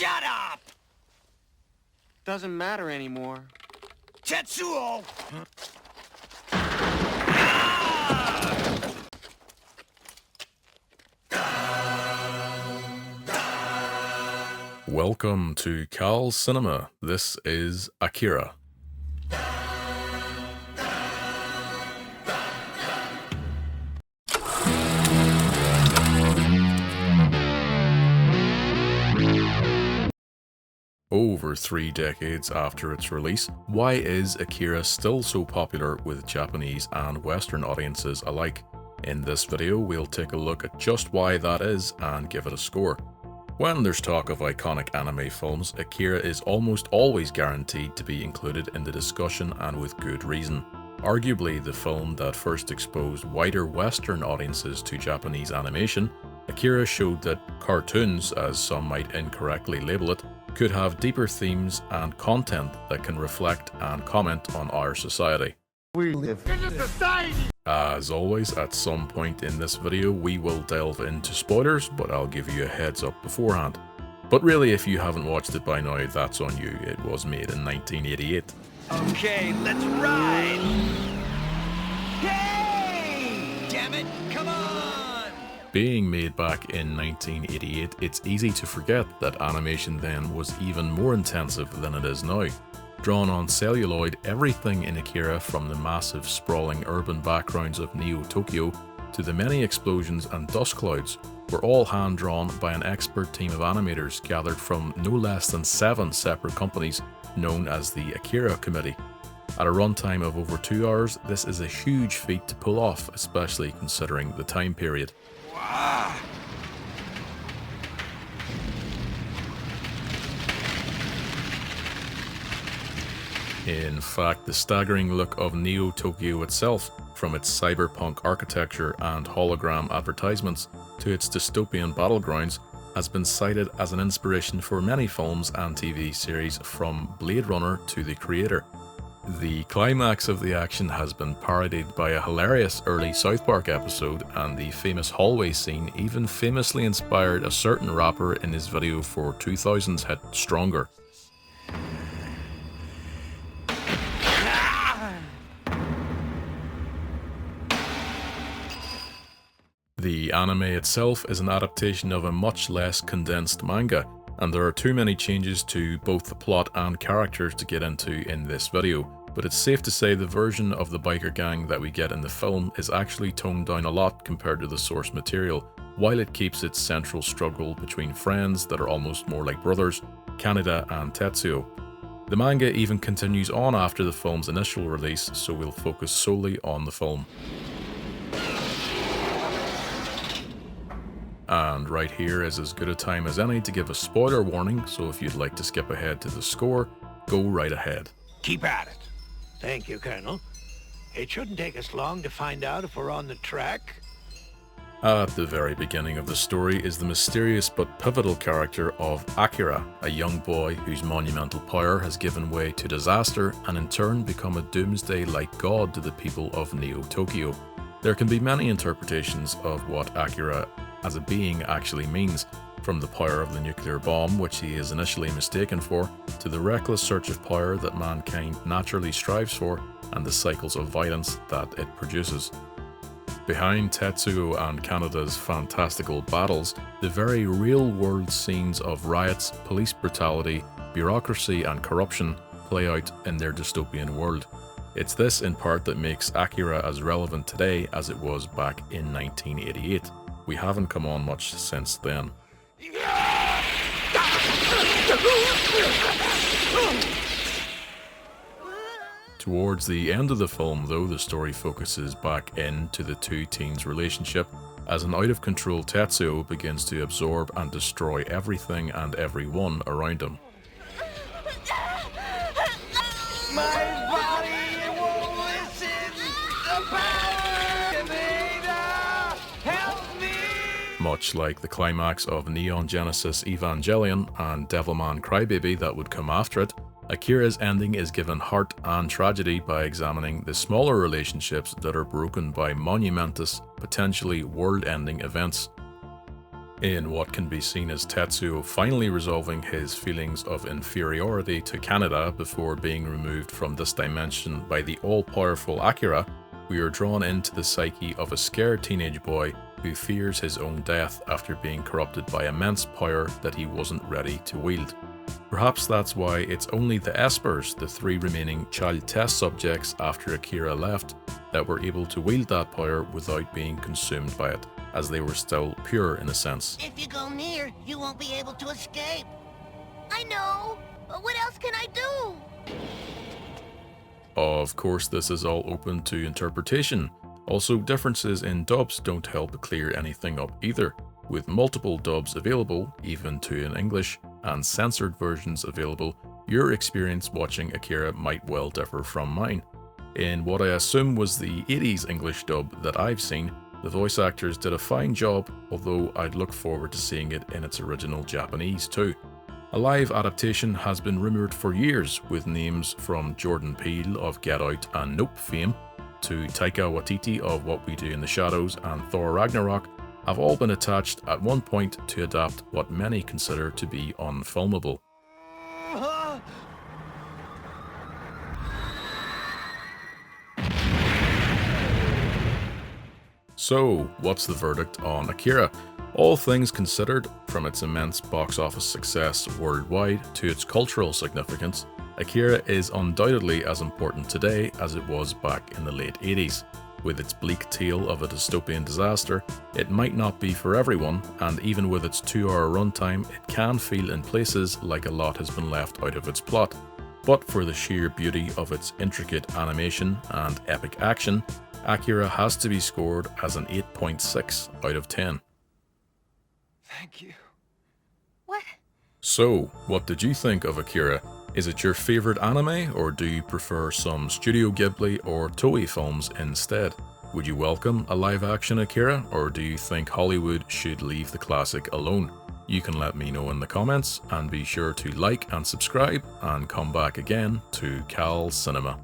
Shut up! Doesn't matter anymore. Tetsuo! Welcome to Cal's Cinema. This is Akira. Over 3 decades after its release, why is Akira still so popular with Japanese and Western audiences alike? In this video, we'll take a look at just why that is and give it a score. When there's talk of iconic anime films, Akira is almost always guaranteed to be included in the discussion, and with good reason. Arguably the film that first exposed wider Western audiences to Japanese animation, Akira showed that cartoons, as some might incorrectly label it, could have deeper themes and content that can reflect and comment on our society. We live in a society! As always, at some point in this video we will delve into spoilers, but I'll give you a heads up beforehand. But really, if you haven't watched it by now, that's on you. It was made in 1988. Okay, let's ride! Hey! Damn it, come on! Being made back in 1988, it's easy to forget that animation then was even more intensive than it is now. Drawn on celluloid, everything in Akira, from the massive sprawling urban backgrounds of Neo-Tokyo to the many explosions and dust clouds, were all hand-drawn by an expert team of animators gathered from no less than 7 separate companies known as the Akira Committee. At a runtime of over 2 hours, this is a huge feat to pull off, especially considering the time period. Wow. In fact, the staggering look of Neo-Tokyo itself, from its cyberpunk architecture and hologram advertisements to its dystopian battlegrounds, has been cited as an inspiration for many films and TV series, from Blade Runner to The Creator. The climax of the action has been parodied by a hilarious early South Park episode, and the famous hallway scene even famously inspired a certain rapper in his video for 2000's hit Stronger. The anime itself is an adaptation of a much less condensed manga, and there are too many changes to both the plot and characters to get into in this video, but it's safe to say the version of the biker gang that we get in the film is actually toned down a lot compared to the source material, while it keeps its central struggle between friends that are almost more like brothers, Kaneda and Tetsuo. The manga even continues on after the film's initial release, so we'll focus solely on the film. And right here is as good a time as any to give a spoiler warning, so if you'd like to skip ahead to the score, go right ahead. Keep at it. Thank you, Colonel. It shouldn't take us long to find out if we're on the track. At the very beginning of the story is the mysterious but pivotal character of Akira, a young boy whose monumental power has given way to disaster and in turn become a doomsday-like god to the people of Neo-Tokyo. There can be many interpretations of what Akira as a being actually means, from the power of the nuclear bomb, which he is initially mistaken for, to the reckless search of power that mankind naturally strives for, and the cycles of violence that it produces. Behind Tetsuo and Kaneda's fantastical battles, the very real-world scenes of riots, police brutality, bureaucracy and corruption play out in their dystopian world. It's this in part that makes Akira as relevant today as it was back in 1988. We haven't come on much since then. Towards the end of the film, though, the story focuses back into the two teens' relationship as an out-of-control Tetsuo begins to absorb and destroy everything and everyone around him. My body won't listen! The power! Kaneda! Help me! Much like the climax of Neon Genesis Evangelion and Devilman Crybaby that would come after it, Akira's ending is given heart and tragedy by examining the smaller relationships that are broken by monumentous, potentially world-ending events. In what can be seen as Tetsuo finally resolving his feelings of inferiority to Kaneda before being removed from this dimension by the all-powerful Akira, we are drawn into the psyche of a scared teenage boy who fears his own death after being corrupted by immense power that he wasn't ready to wield. Perhaps that's why it's only the Espers, the 3 remaining child test subjects after Akira left, that were able to wield that power without being consumed by it, as they were still pure in a sense. If you go near, you won't be able to escape. I know, but what else can I do? Of course, this is all open to interpretation. Also, differences in dubs don't help clear anything up either. With multiple dubs available, even two in English, and censored versions available, your experience watching Akira might well differ from mine. In what I assume was the 80s English dub that I've seen, the voice actors did a fine job, although I'd look forward to seeing it in its original Japanese too. A live adaptation has been rumoured for years, with names from Jordan Peele of Get Out and Nope fame, to Taika Waititi of What We Do in the Shadows and Thor Ragnarok, have all been attached at one point to adapt what many consider to be unfilmable. So, what's the verdict on Akira? All things considered, from its immense box office success worldwide to its cultural significance, Akira is undoubtedly as important today as it was back in the late 80s. With its bleak tale of a dystopian disaster, it might not be for everyone, and even with its 2-hour runtime, it can feel in places like a lot has been left out of its plot. But for the sheer beauty of its intricate animation and epic action, Akira has to be scored as an 8.6 out of 10. Thank you. What? So, what did you think of Akira? Is it your favourite anime, or do you prefer some Studio Ghibli or Toei films instead? Would you welcome a live-action Akira, or do you think Hollywood should leave the classic alone? You can let me know in the comments, and be sure to like and subscribe, and come back again to Cal Cinema.